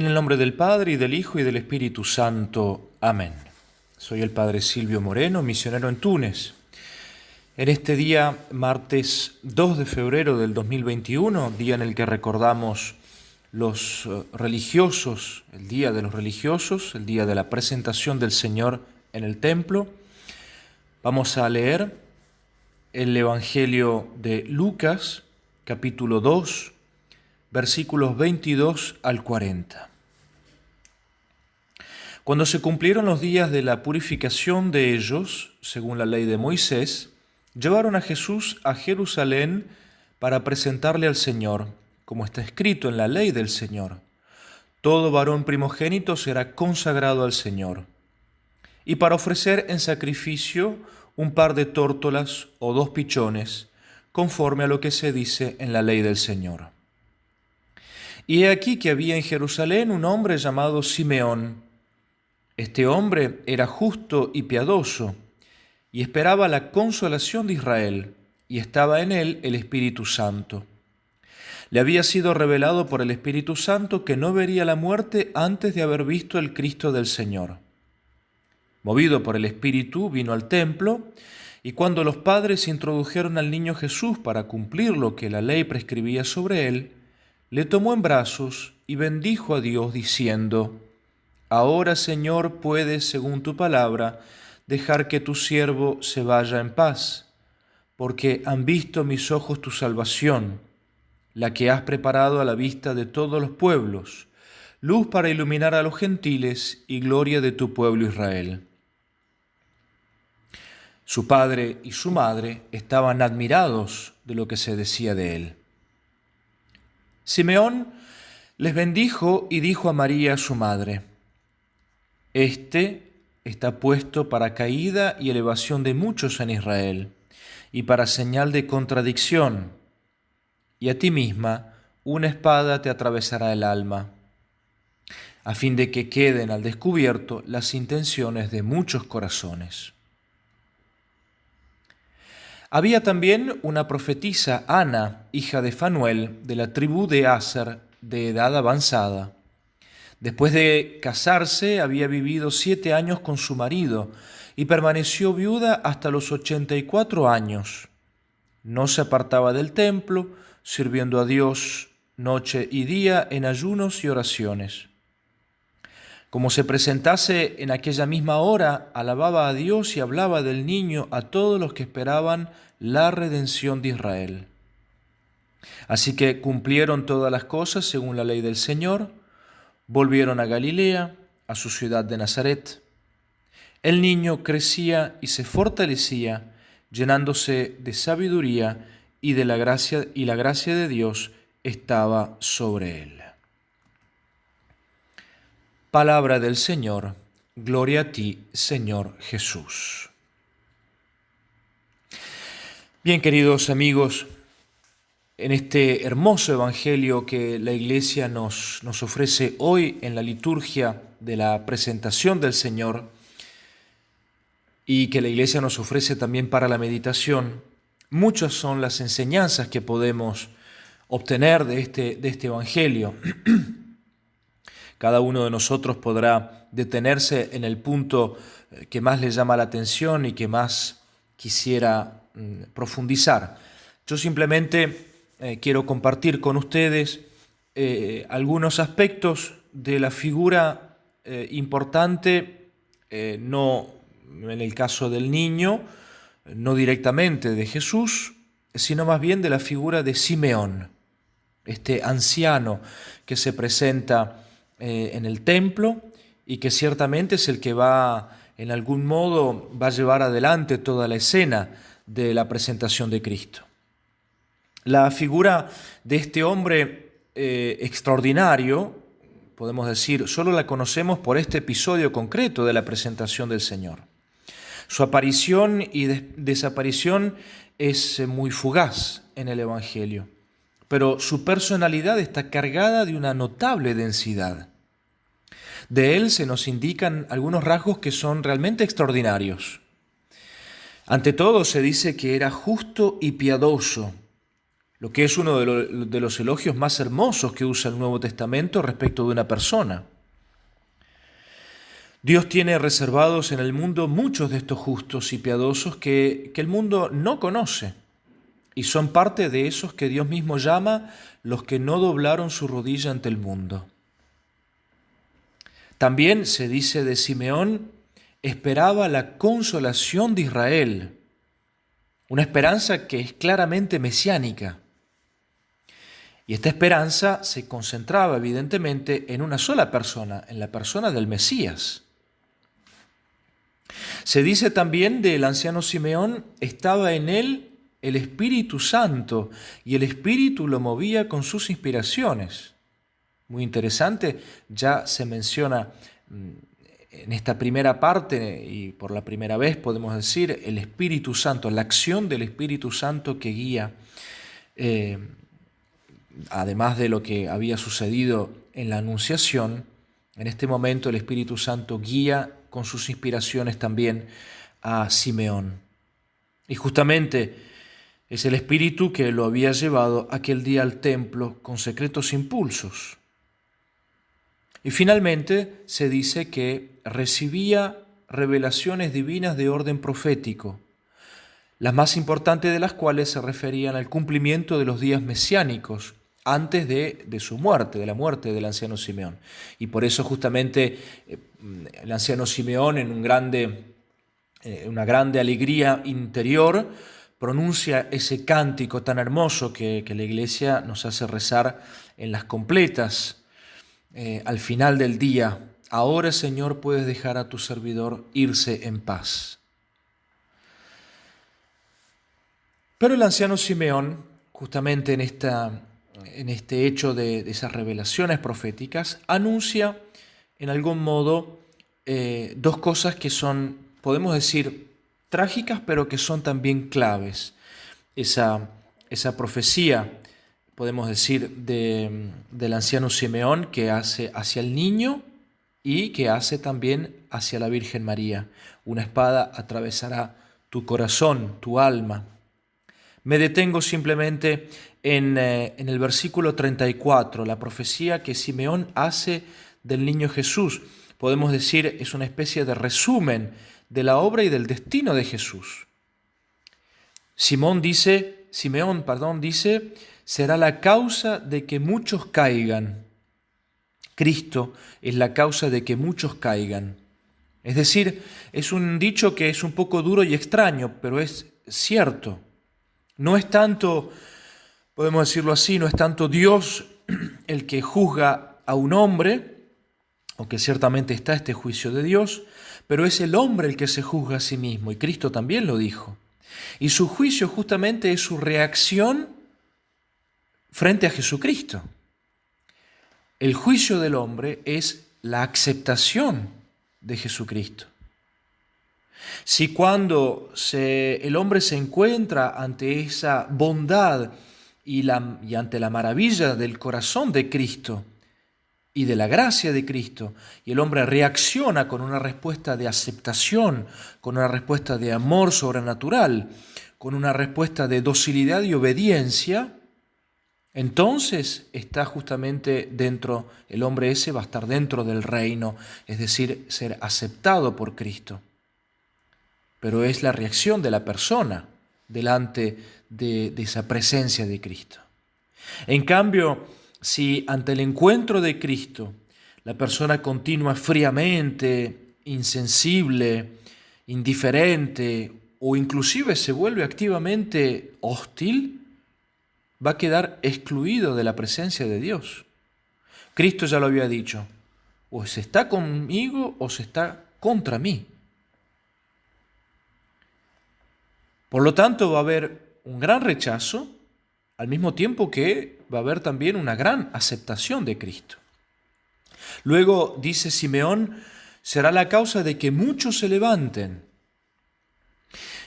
En el nombre del Padre, y del Hijo, y del Espíritu Santo. Amén. Soy el Padre Silvio Moreno, misionero en Túnez. En este día, martes 2 de febrero del 2021, día en el que recordamos los religiosos, el Día de los Religiosos, el día de la presentación del Señor en el templo, vamos a leer el Evangelio de Lucas, capítulo 2, versículos 22 al 40. Cuando se cumplieron los días de la purificación de ellos, según la ley de Moisés, llevaron a Jesús a Jerusalén para presentarle al Señor, como está escrito en la ley del Señor. Todo varón primogénito será consagrado al Señor. Y para ofrecer en sacrificio un par de tórtolas o 2 pichones, conforme a lo que se dice en la ley del Señor. Y he aquí que había en Jerusalén un hombre llamado Simeón. Este hombre era justo y piadoso, y esperaba la consolación de Israel, y estaba en él el Espíritu Santo. Le había sido revelado por el Espíritu Santo que no vería la muerte antes de haber visto el Cristo del Señor. Movido por el Espíritu, vino al templo, y cuando los padres introdujeron al niño Jesús para cumplir lo que la ley prescribía sobre él, le tomó en brazos y bendijo a Dios diciendo: Ahora, Señor, puedes, según tu palabra, dejar que tu siervo se vaya en paz, porque han visto mis ojos tu salvación, la que has preparado a la vista de todos los pueblos, luz para iluminar a los gentiles y gloria de tu pueblo Israel. Su padre y su madre estaban admirados de lo que se decía de él. Simeón les bendijo y dijo a María, su madre: Este está puesto para caída y elevación de muchos en Israel, y para señal de contradicción, y a ti misma una espada te atravesará el alma, a fin de que queden al descubierto las intenciones de muchos corazones. Había también una profetisa, Ana, hija de Fanuel, de la tribu de Aser, de edad avanzada. Después de casarse, había vivido 7 años con su marido y permaneció viuda hasta los 84 años. No se apartaba del templo, sirviendo a Dios noche y día en ayunos y oraciones. Como se presentase en aquella misma hora, alababa a Dios y hablaba del niño a todos los que esperaban la redención de Israel. Así que cumplieron todas las cosas según la ley del Señor, volvieron a Galilea, a su ciudad de Nazaret. El niño crecía y se fortalecía, llenándose de sabiduría, y la gracia de Dios estaba sobre él. Palabra del Señor. Gloria a ti, Señor Jesús. Bien, queridos amigos, en este hermoso evangelio que la Iglesia nos ofrece hoy en la liturgia de la presentación del Señor y que la Iglesia nos ofrece también para la meditación, muchas son las enseñanzas que podemos obtener de este evangelio. Cada uno de nosotros podrá detenerse en el punto que más le llama la atención y que más quisiera profundizar. Yo simplemente quiero compartir con ustedes algunos aspectos de la figura importante, no en el caso del niño, no directamente de Jesús, sino más bien de la figura de Simeón, este anciano que se presenta en el templo y que ciertamente es el que en algún modo va a llevar adelante toda la escena de la presentación de Cristo. La figura de este hombre extraordinario, podemos decir, solo la conocemos por este episodio concreto de la presentación del Señor. Su aparición y desaparición es muy fugaz en el Evangelio, pero su personalidad está cargada de una notable densidad. De él se nos indican algunos rasgos que son realmente extraordinarios. Ante todo se dice que era justo y piadoso, lo que es uno de los elogios más hermosos que usa el Nuevo Testamento respecto de una persona. Dios tiene reservados en el mundo muchos de estos justos y piadosos que el mundo no conoce, y son parte de esos que Dios mismo llama los que no doblaron su rodilla ante el mundo. También se dice de Simeón, esperaba la consolación de Israel, una esperanza que es claramente mesiánica. Y esta esperanza se concentraba evidentemente en una sola persona, en la persona del Mesías. Se dice también del anciano Simeón, estaba en él el Espíritu Santo y el Espíritu lo movía con sus inspiraciones. Muy interesante, ya se menciona en esta primera parte y por la primera vez podemos decir el Espíritu Santo, la acción del Espíritu Santo que guía, además de lo que había sucedido en la Anunciación, en este momento el Espíritu Santo guía con sus inspiraciones también a Simeón. Y justamente es el Espíritu que lo había llevado aquel día al templo con secretos impulsos. Y finalmente se dice que recibía revelaciones divinas de orden profético, las más importantes de las cuales se referían al cumplimiento de los días mesiánicos, antes de su muerte, de la muerte del anciano Simeón. Y por eso justamente el anciano Simeón, en una grande alegría interior, pronuncia ese cántico tan hermoso que la Iglesia nos hace rezar en las completas al final del día. Ahora, Señor, puedes dejar a tu servidor irse en paz. Pero el anciano Simeón, justamente en este hecho de esas revelaciones proféticas, anuncia en algún modo dos cosas que son, podemos decir, trágicas, pero que son también claves. Esa profecía, podemos decir, del anciano Simeón que hace hacia el niño y que hace también hacia la Virgen María. Una espada atravesará tu corazón, tu alma. Me detengo simplemente en el versículo 34, la profecía que Simeón hace del niño Jesús. Podemos decir, es una especie de resumen de la obra y del destino de Jesús. Simeón dice, será la causa de que muchos caigan. Cristo es la causa de que muchos caigan. Es decir, es un dicho que es un poco duro y extraño, pero es cierto. No es tanto, podemos decirlo así, no es tanto Dios el que juzga a un hombre, aunque ciertamente está este juicio de Dios, pero es el hombre el que se juzga a sí mismo, y Cristo también lo dijo. Y su juicio justamente es su reacción frente a Jesucristo. El juicio del hombre es la aceptación de Jesucristo. Si cuando el hombre se encuentra ante esa bondad y ante la maravilla del corazón de Cristo y de la gracia de Cristo, y el hombre reacciona con una respuesta de aceptación, con una respuesta de amor sobrenatural, con una respuesta de docilidad y obediencia, entonces está justamente dentro, el hombre ese va a estar dentro del reino, es decir, ser aceptado por Cristo. Pero es la reacción de la persona delante de esa presencia de Cristo. En cambio, si ante el encuentro de Cristo la persona continúa fríamente, insensible, indiferente o inclusive se vuelve activamente hostil, va a quedar excluido de la presencia de Dios. Cristo ya lo había dicho, o se está conmigo o se está contra mí. Por lo tanto, va a haber un gran rechazo, al mismo tiempo que va a haber también una gran aceptación de Cristo. Luego, dice Simeón, será la causa de que muchos se levanten.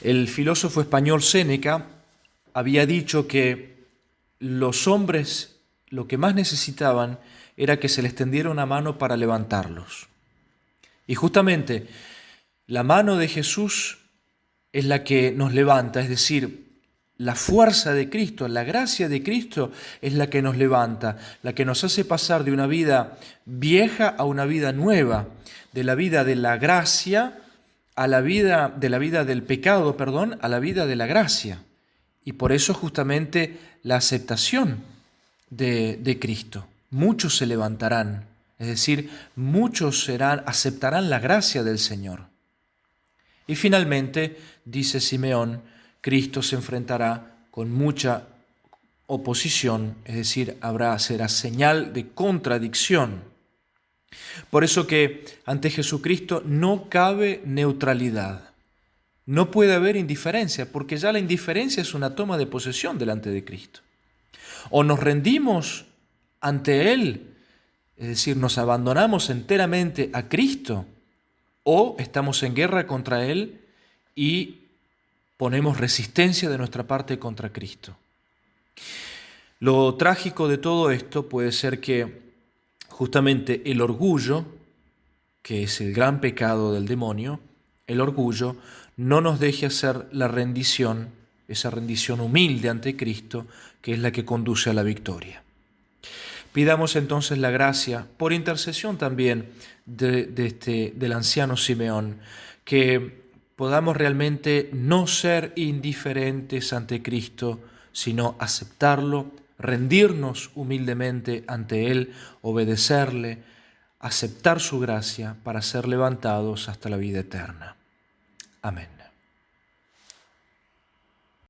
El filósofo español Séneca había dicho que los hombres lo que más necesitaban era que se les tendiera una mano para levantarlos. Y justamente la mano de Jesús es la que nos levanta, es decir, la fuerza de Cristo, la gracia de Cristo es la que nos levanta, la que nos hace pasar de una vida vieja a una vida nueva, de la vida de la gracia a la vida del pecado, a la vida de la gracia. Y por eso justamente la aceptación de Cristo. Muchos se levantarán, es decir, muchos aceptarán la gracia del Señor. Y finalmente, dice Simeón, Cristo se enfrentará con mucha oposición, es decir, será señal de contradicción. Por eso que ante Jesucristo no cabe neutralidad, no puede haber indiferencia, porque ya la indiferencia es una toma de posesión delante de Cristo. O nos rendimos ante Él, es decir, nos abandonamos enteramente a Cristo, o estamos en guerra contra Él y ponemos resistencia de nuestra parte contra Cristo. Lo trágico de todo esto puede ser que justamente el orgullo, que es el gran pecado del demonio, el orgullo no nos deje hacer la rendición, esa rendición humilde ante Cristo, que es la que conduce a la victoria. Pidamos entonces la gracia, por intercesión también del anciano Simeón, que podamos realmente no ser indiferentes ante Cristo, sino aceptarlo, rendirnos humildemente ante Él, obedecerle, aceptar su gracia para ser levantados hasta la vida eterna. Amén.